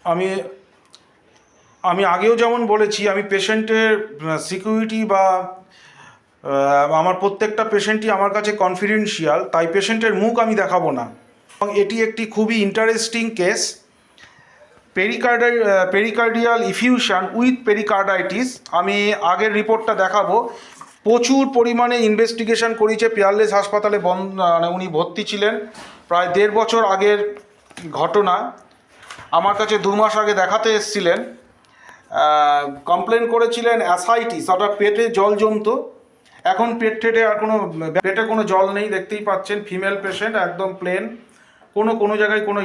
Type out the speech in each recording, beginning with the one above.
আমি আমি আগেও যেমন বলেছি, আমি পেশেন্টের সিকিউরিটি বা আমার প্রত্যেকটা পেশেন্টই আমার কাছে কনফিডেন্সিয়াল, তাই পেশেন্টের মুখ আমি দেখাবো না। এবং এটি একটি খুবই interesting case, pericardial effusion with pericarditis. আমি আগের রিপোর্টটা দেখাবো। প্রচুর পরিমাণে ইনভেস্টিগেশন করেছে, পিয়ারলেস হাসপাতালে মানে উনি ভর্তি ছিলেন। প্রায় 1.5 বছর আগের ঘটনা। আমার কাছে 2 মাস আগে দেখাতে এসেছিলেন। কমপ্লেন করেছিলেন অ্যাসাইটিস, অর্থাৎ পেটে জল জমতো। এখন পেটে আর পেটে কোনো জল নেই, দেখতেই পাচ্ছেন। ফিমেল পেশেন্ট, একদম প্লেন, কোনো জায়গায় কোনো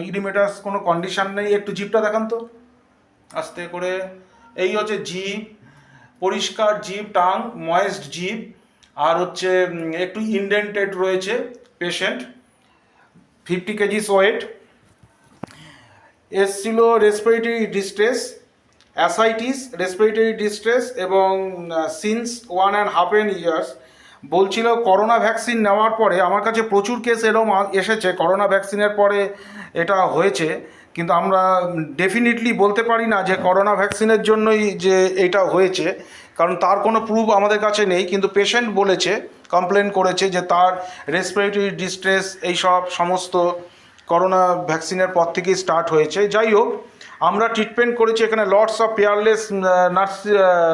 ইডিমেটাস কোনো কন্ডিশন নেই। একটু জিভটা দেখান তো আস্তে করে। এই হচ্ছে জিভ, পরিষ্কার জিভ, টাং ময়েস্ট জিভ, আর হচ্ছে একটু ইনডেন্টেড রয়েছে পেশেন্ট। 50 kgs weight. এসছিল respiratory distress, ascites, respiratory distress, এবং সিন্স 1.5 ইয়ার্স। বলছিল করোনা ভ্যাকসিন নেওয়ার পরে, আমার কাছে প্রচুর কেস এরকম এসেছে করোনা ভ্যাকসিনের পরে এটা হয়েছে, কিন্তু আমরা ডেফিনেটলি বলতে পারি না যে করোনা ভ্যাকসিনের জন্যই যে এটা হয়েছে, কারণ তার কোনো প্রুফ আমাদের কাছে নেই। কিন্তু পেশেন্ট বলেছে, কমপ্লেন করেছে যে তার রেসপিরেটরি ডিস্ট্রেস এইসব সমস্ত করোনা ভ্যাকসিনের পর থেকেই স্টার্ট হয়েছে। যাই হোক, আমরা ট্রিটমেন্ট করেছি। এখানে লটস অফ পেয়ারলেস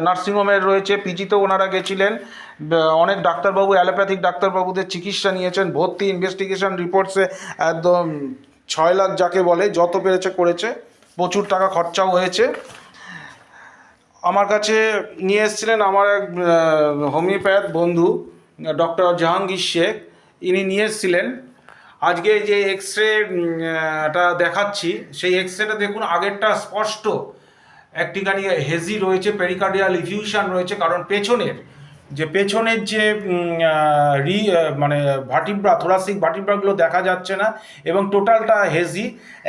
নার্সিংহোমের রয়েছে, পিজিতেও ওনারা গেছিলেন। অনেক ডাক্তারবাবু, অ্যালোপ্যাথিক ডাক্তারবাবুদের চিকিৎসা নিয়েছেন। ভর্তি, ইনভেস্টিগেশন রিপোর্টসে একদম 6 লাখ যাকে বলে, যত পেরেছে করেছে। প্রচুর টাকা খরচাও হয়েছে। আমার কাছে নিয়ে এসেছিলেন আমার এক হোমিওপ্যাথ বন্ধু, ডক্টর জাহাঙ্গীর শেখ। ইনি নিয়ে এসেছিলেন। আজকে যে এক্সরেটা দেখাচ্ছি, সেই এক্সরেটা দেখুন, আগেরটা স্পষ্ট একটিখানি হেজি রয়েছে, পেরিকার্ডিয়াল ইফিউশন রয়েছে। কারণ পেছনের যে মানে ভার্টিব্রা, থোরাসিক ভার্টিব্রাগুলো দেখা যাচ্ছে না, এবং টোটালটা হেজি।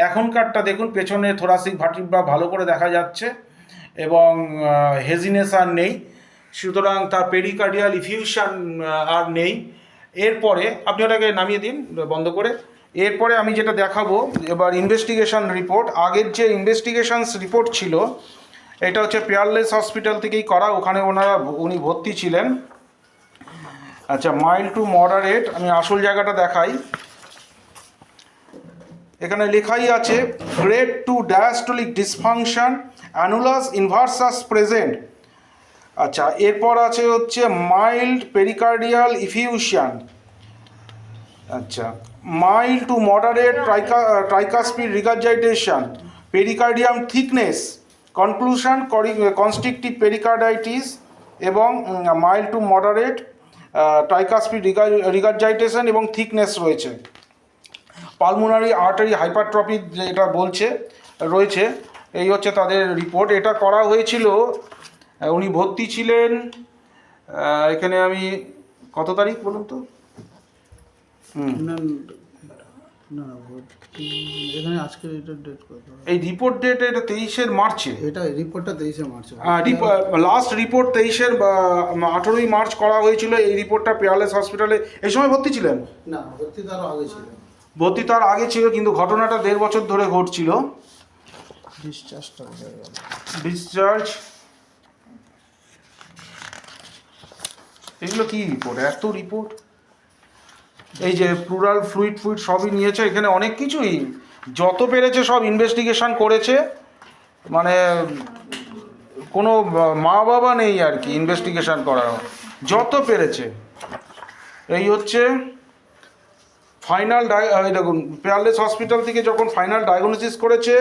এখনকারটা দেখুন, পেছনে থোরাসিক ভার্টিব্রা ভালো করে দেখা যাচ্ছে, এবং হেজিনেস আর নেই। সুতরাং তার পেরিকার্ডিয়াল ইফিউশন আর নেই। এরপরে আপনি ওটাকে নামিয়ে দিন বন্ধ করে। এরপরে আমি যেটা দেখাবো এবার ইনভেস্টিগেশন রিপোর্ট। আগের যে ইনভেস্টিগেশনস রিপোর্ট ছিল, এটা হচ্ছে পেয়ারলেস হসপিটাল থেকেই করা, ওখানে উনি ভর্তি ছিলেন। আচ্ছা, মাইল্ড টু মডারেট। আমি আসল জায়গাটা দেখাই। এখানে লেখাই আছে grade 2 diastolic dysfunction, annulus inversus present. আচ্ছা, এরপর আছে হচ্ছে মাইল্ড পেরিকার্ডিয়াল ইফিউশন। আচ্ছা, mild to moderate tricuspid regurgitation, pericardium thickness, conclusion constrictive pericarditis, এবং mild to moderate tricuspid regurgitation এবং থিকনেস রয়েছে। পালমোনারি আর্টারি হাইপারট্রফি যেটা রয়েছে। এই হচ্ছে তাদের রিপোর্ট। এটা করা হয়েছিল, উনি ভর্তি ছিলেন, এখানে আমি কত তারিখ বলুন তো? এখানে আজকে ডেট কত? এই রিপোর্ট ডেট এটা 23 মার্চে। এটা রিপোর্টটা 23 মার্চে। লাস্ট রিপোর্ট 18ই মার্চ করা হয়েছিল। এই রিপোর্টটা পেয়ারলেস হসপিটালে এই সময় ভর্তি ছিলেন না? ভর্তি তার আগে ছিল। ভর্তি তার আগে ছিল, কিন্তু ঘটনাটা 1.5 বছর ধরে ঘটছিল। ডিসচার্জ এগুলো কি রিপোর্ট? এত রিপোর্ট। এই যে প্লুরাল ফ্লুইড সবই নিয়েছে। এখানে অনেক কিছুই যত পেরেছে সব ইনভেস্টিগেশন করেছে। মানে কোনো মা বাবা নেই আর কি ইনভেস্টিগেশন করার, যত পেরেছে। এই হচ্ছে ফাইনাল দেখুন, পেয়ারলেস হসপিটাল থেকে যখন ফাইনাল ডায়াগনোসিস করেছে,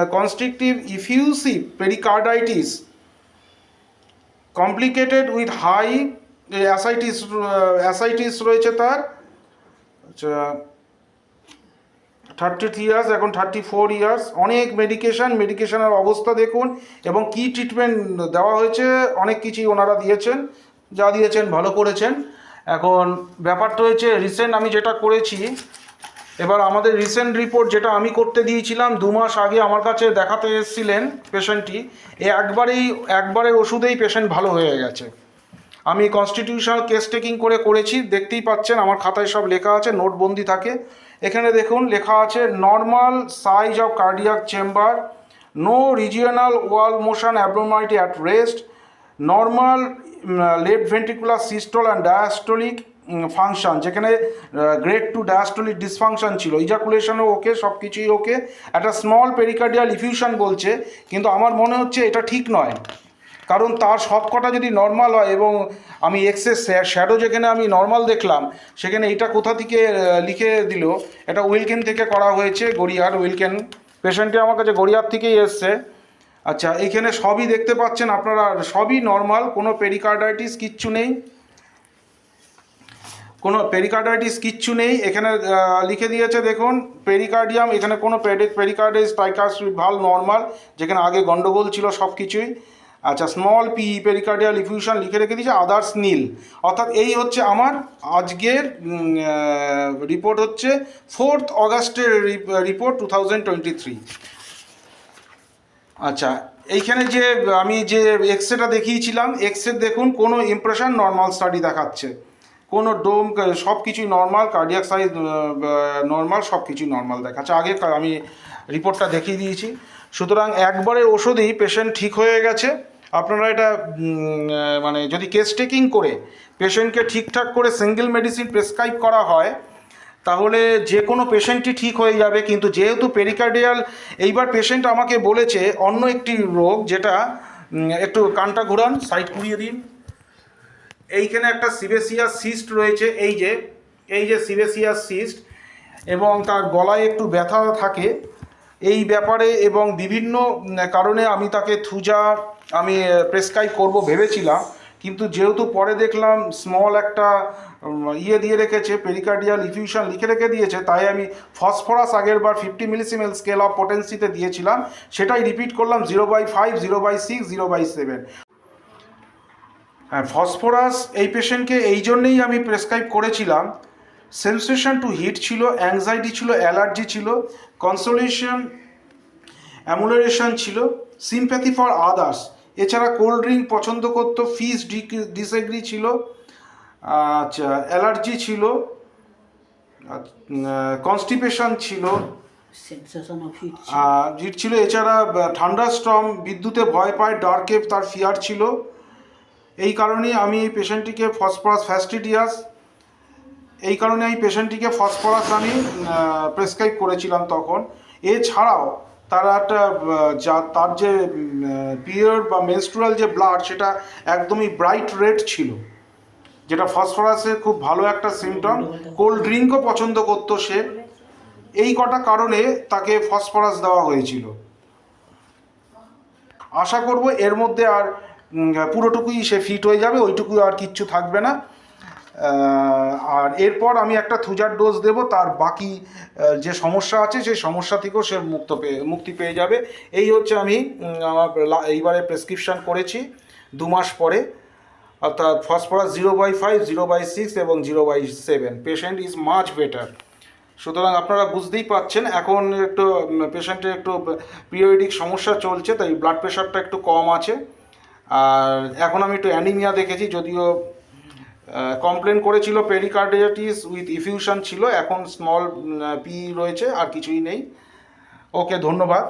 constrictive effusive pericarditis complicated with high ascites রয়েছে তার। আচ্ছা, 33 ইয়ার্স, এখন 34 ইয়ার্স। অনেক মেডিকেশনের অবস্থা দেখুন, এবং কি ট্রিটমেন্ট দেওয়া হয়েছে, অনেক কিছুই ওনারা দিয়েছেন। যা দিয়েছেন ভালো করেছেন। এখন ব্যাপারটা হয়েছে, রিসেন্ট আমি যেটা করেছি, এবার আমাদের রিসেন্ট রিপোর্ট যেটা আমি করতে দিয়েছিলাম 2 মাস আগে আমার কাছে দেখাতে এসেছিলেন পেশেন্টটি, একবারের ওষুধেই পেশেন্ট ভালো হয়ে গেছে। আমি কনস্টিটিউশনাল কেস টেকিং করেছি, দেখতেই পাচ্ছেন আমার খাতায় সব লেখা আছে, নোটবন্দি থাকে। এখানে দেখুন লেখা আছে normal size of cardiac chamber, no regional wall motion abnormality at rest, normal left ventricular systole and diastolic function, যেখানে গ্রেড 2 ডায়াস্টোলিক ডিসফাংশন ছিল, ইজাকুলেশনও ওকে, সব কিছুই ওকে। একটা স্মল পেরিকার্ডিয়াল ইফিউশন বলছে, কিন্তু আমার মনে হচ্ছে এটা ঠিক নয়, কারণ তার সব কটা যদি নর্মাল হয় এবং আমি এক্সেস শ্যাডো যেখানে আমি নর্মাল দেখলাম সেখানে এটা কোথা থেকে লিখে দিল, এটা উইলকেন থেকে করা হয়েছে, গড়িয়ার উইলকেন, পেশেন্টটি আমার কাছে গড়িয়ার থেকেই এসছে। আচ্ছা, এইখানে সবই দেখতে পাচ্ছেন আপনারা, সবই নর্মাল, কোনো পেরিকার্ডাইটিস কিচ্ছু নেই, কোনো পেরিকার্ডাইটিস কিচ্ছু নেই। এখানে লিখে দিয়েছে দেখুন পেরিকার্ডিয়াম, এখানে কোনো পেরিকার্ডাইটিস টাইকাস ভাল নর্মাল, যেখানে আগে গন্ডগোল ছিল সব কিছুই। আচ্ছা, স্মল পি পেরিকার্ডিয়াল ইফিউশন লিখে রেখে দিয়েছে, আদার্স নীল। অর্থাৎ এই হচ্ছে আমার আজকের রিপোর্ট, হচ্ছে 4 অগাস্টের রিপোর্ট 2023। আচ্ছা, এইখানে যে আমি যে এক্সরেটা দেখিয়েছিলাম, এক্সরে দেখুন কোনো ইমপ্রেশন নর্মাল স্টাডি দেখাচ্ছে, কোনো ডোম সব কিছুই নর্মাল, কার্ডিয়াক সাইজ নর্মাল, সব কিছুই নর্মাল দেখাচ্ছে। আগে আমি রিপোর্টটা দেখিয়ে দিয়েছি। সুতরাং একবারের ওষুধেই পেশেন্ট ঠিক হয়ে গেছে। আপনারা এটা মানে যদি কেস টেকিং করে পেশেন্টকে ঠিকঠাক করে সিঙ্গেল মেডিসিন প্রেসক্রাইব করা হয় তাহলে যে কোনো পেশেন্টই ঠিক হয়ে যাবে। কিন্তু যেহেতু পেরিকার্ডিয়াল, এইবার পেশেন্ট আমাকে বলেছে অন্য একটি রোগ, যেটা একটু কানটা ঘোরান, সাইড ঘুরিয়ে দিন, এইখানে একটা সিবেসিয়াস সিস্ট রয়েছে, এই যে সিবেসিয়াস সিস্ট, এবং তার গলায় একটু ব্যথা থাকে এই ব্যাপারে, এবং বিভিন্ন কারণে আমি তাকে থুজা আমি প্রেসক্রাইব করব ভেবেছিলাম, কিন্তু যেহেতু পরে দেখলাম স্মল একটা দিয়ে রেখেছে, পেরিকার্ডিয়াল ইফিউশন লিখে রেখে দিয়েছে, তাই আমি ফসফরাস আগের বার 50 মিলিসিমেল স্কেল অফ পোটেন্সিতে দিয়েছিলাম, সেটাই রিপিট করলাম 0/5, 0/6, 0/7। হ্যাঁ, ফসফরাস এই পেশেন্টকে এই জন্যেই আমি প্রেসক্রাইব করেছিলাম, সেন্সেশন টু হিট ছিল, অ্যাংজাইটি ছিল, অ্যালার্জি ছিল, কনসোলেশন অ্যামুলারেশন ছিল, সিম্প্যাথি ফর আদার্স, এছাড়া কোল্ড ড্রিঙ্ক পছন্দ করতো, ফিস ডিসএগ্রি ছিল, আচ্ছা অ্যালার্জি ছিল, কনস্টিপেশন ছিল, হিট ছিল, এছাড়া থান্ডারস্টর্ম, বিদ্যুতে ভয় পায়, ডার্কে তার ফিয়ার ছিল। এই কারণেই আমি এই পেশেন্টটিকে ফসফরাস ফ্যাস্টিডিয়াস, এই কারণে এই পেশেন্টটিকে ফসফরাস আমি প্রেসক্রাইব করেছিলাম তখন। এছাড়াও তার তার যে পিরিয়ড বা মেনস্ট্রুয়াল যে ব্লাড, সেটা একদমই ব্রাইট রেড ছিল, যেটা ফসফরাসের খুব ভালো একটা সিমটম। কোল্ড ড্রিঙ্কও পছন্দ করতো সে, এই কটা কারণে তাকে ফসফরাস দেওয়া হয়েছিল। আশা করব এর মধ্যে আর পুরোটুকুই সে ফিট হয়ে যাবে, ওইটুকু আর কিচ্ছু থাকবে না। আর এরপর আমি একটা থুজার ডোজ দেব, তার বাকি যে সমস্যা আছে সেই সমস্যা থেকেও সে মুক্তি পেয়ে যাবে। এই হচ্ছে আমি আমার এইবারে প্রেসক্রিপশান করেছি 2 মাস পরে, অর্থাৎ ফসফরাস 0/5, 0/6 এবং 0/7। Patient is much better. সুতরাং আপনারা বুঝতেই পাচ্ছেন এখন একটু পেশেন্টের একটু পিরিয়ডিক সমস্যা চলছে, তাই ব্লাড প্রেশারটা একটু কম আছে। আর এখন আমি একটু অ্যানিমিয়া দেখেছি, যদিও কমপ্লেন করেছিল পেরিকার্ডিটিস উইথ ইফিউশন ছিল, এখন স্মল পি রয়েছে, আর কিছুই নেই। ওকে, ধন্যবাদ।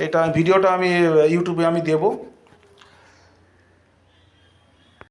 এটা ভিডিওটা আমি ইউটিউবে আমি দেবো।